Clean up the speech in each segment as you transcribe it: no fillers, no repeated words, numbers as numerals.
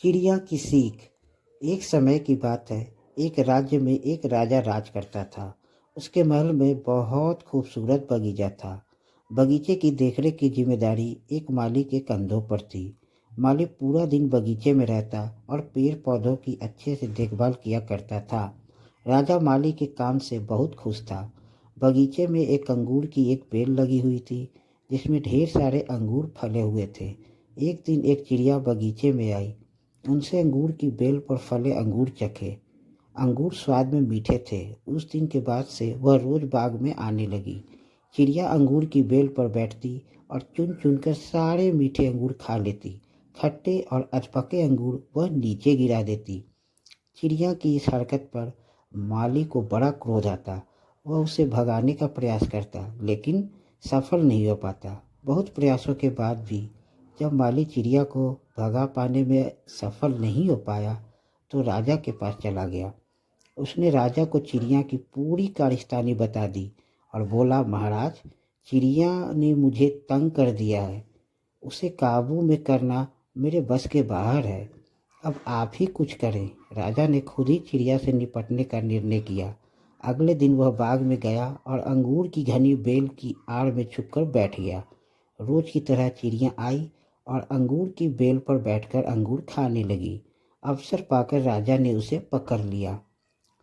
चिड़िया की सीख। एक समय की बात है। एक राज्य में एक राजा राज करता था। उसके महल में बहुत खूबसूरत बगीचा था। बगीचे की देखरेख की जिम्मेदारी एक माली के कंधों पर थी। माली पूरा दिन बगीचे में रहता और पेड़ पौधों की अच्छे से देखभाल किया करता था। राजा माली के काम से बहुत खुश था। बगीचे में एक अंगूर की एक पेड़ लगी हुई थी, जिसमें ढेर सारे अंगूर फले हुए थे। एक दिन एक चिड़िया बगीचे में आई। उनसे अंगूर की बेल पर फले अंगूर चखे। अंगूर स्वाद में मीठे थे। उस दिन के बाद से वह रोज बाग में आने लगी। चिड़िया अंगूर की बेल पर बैठती और चुन चुन कर सारे मीठे अंगूर खा लेती। खट्टे और अधपके अंगूर वह नीचे गिरा देती। चिड़िया की इस हरकत पर माली को बड़ा क्रोध आता। वह उसे भगाने का प्रयास करता, लेकिन सफल नहीं हो पाता। बहुत प्रयासों के बाद भी जब माली चिड़िया को भगा पाने में सफल नहीं हो पाया, तो राजा के पास चला गया। उसने राजा को चिड़िया की पूरी कारस्तानी बता दी और बोला, महाराज, चिड़िया ने मुझे तंग कर दिया है। उसे काबू में करना मेरे बस के बाहर है। अब आप ही कुछ करें। राजा ने खुद ही चिड़िया से निपटने का निर्णय किया। अगले दिन वह बाग में गया और अंगूर की घनी बेल की आड़ में छुपकर बैठ गया। रोज की तरह चिड़िया आई और अंगूर की बेल पर बैठकर अंगूर खाने लगी। अवसर पाकर राजा ने उसे पकड़ लिया।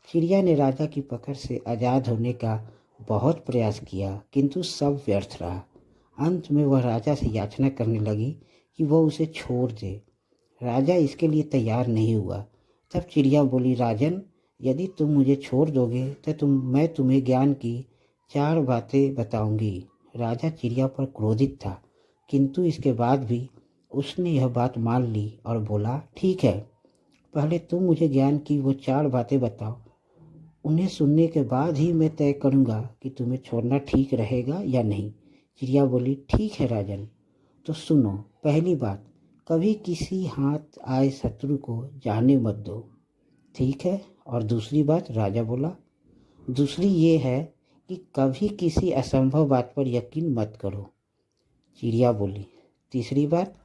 चिड़िया ने राजा की पकड़ से आज़ाद होने का बहुत प्रयास किया, किंतु सब व्यर्थ रहा। अंत में वह राजा से याचना करने लगी कि वह उसे छोड़ दे। राजा इसके लिए तैयार नहीं हुआ। तब चिड़िया बोली, राजन, यदि तुम मुझे छोड़ दोगे तो मैं तुम्हें ज्ञान की 4 बातें बताऊंगी। राजा चिड़िया पर क्रोधित था, किंतु इसके बाद भी उसने यह बात मान ली और बोला, ठीक है, पहले तुम मुझे ज्ञान की वो 4 बातें बताओ। उन्हें सुनने के बाद ही मैं तय करूंगा कि तुम्हें छोड़ना ठीक रहेगा या नहीं। चिड़िया बोली, ठीक है राजन, तो सुनो। पहली बात, कभी किसी हाथ आए शत्रु को जाने मत दो। ठीक है। और दूसरी बात, राजा बोला, दूसरी ये है कि कभी किसी असंभव बात पर यकीन मत करो। चिड़िया बोली, तीसरी बात,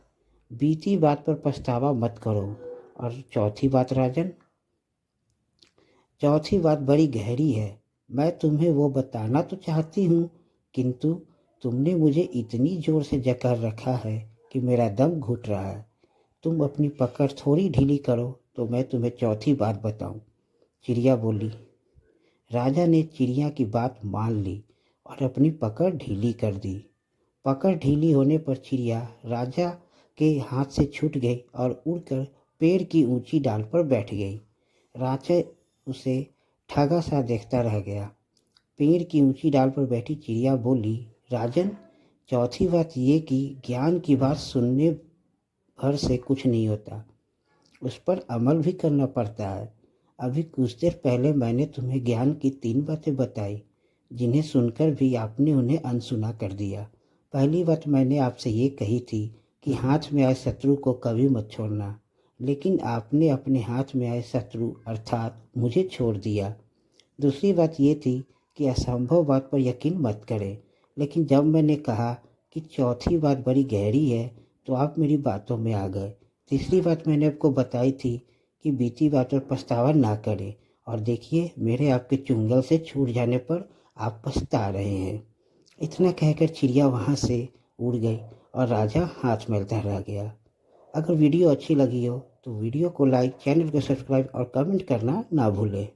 बीती बात पर पछतावा मत करो। और चौथी बात राजन, चौथी बात बड़ी गहरी है। मैं तुम्हें वो बताना तो चाहती हूँ, किंतु तुमने मुझे इतनी जोर से जकड़ रखा है कि मेरा दम घुट रहा है। तुम अपनी पकड़ थोड़ी ढीली करो तो मैं तुम्हें चौथी बात बताऊं। चिड़िया बोली। राजा ने चिड़िया की बात मान ली और अपनी पकड़ ढीली कर दी। पकड़ ढीली होने पर चिड़िया राजा के हाथ से छूट गई और उड़कर पेड़ की ऊंची डाल पर बैठ गई। राजा उसे ठगा सा देखता रह गया। पेड़ की ऊंची डाल पर बैठी चिड़िया बोली, राजन, चौथी बात ये कि ज्ञान की बात सुनने भर से कुछ नहीं होता, उस पर अमल भी करना पड़ता है। अभी कुछ देर पहले मैंने तुम्हें ज्ञान की 3 बातें बताई, जिन्हें सुनकर भी आपने उन्हें अनसुना कर दिया। पहली बात मैंने आपसे ये कही थी कि हाथ में आए शत्रु को कभी मत छोड़ना, लेकिन आपने अपने हाथ में आए शत्रु अर्थात मुझे छोड़ दिया। दूसरी बात ये थी कि असंभव बात पर यकीन मत करें, लेकिन जब मैंने कहा कि चौथी बात बड़ी गहरी है तो आप मेरी बातों में आ गए। तीसरी बात मैंने आपको बताई थी कि बीती बात पर पछतावा ना करें, और देखिए, मेरे आपके चुंगल से छूट जाने पर आप पछता रहे हैं। इतना कहकर चिड़िया वहाँ से उड़ गई और राजा हाथ मलता रह गया। अगर वीडियो अच्छी लगी हो तो वीडियो को लाइक, चैनल को सब्सक्राइब और कमेंट करना ना भूलें।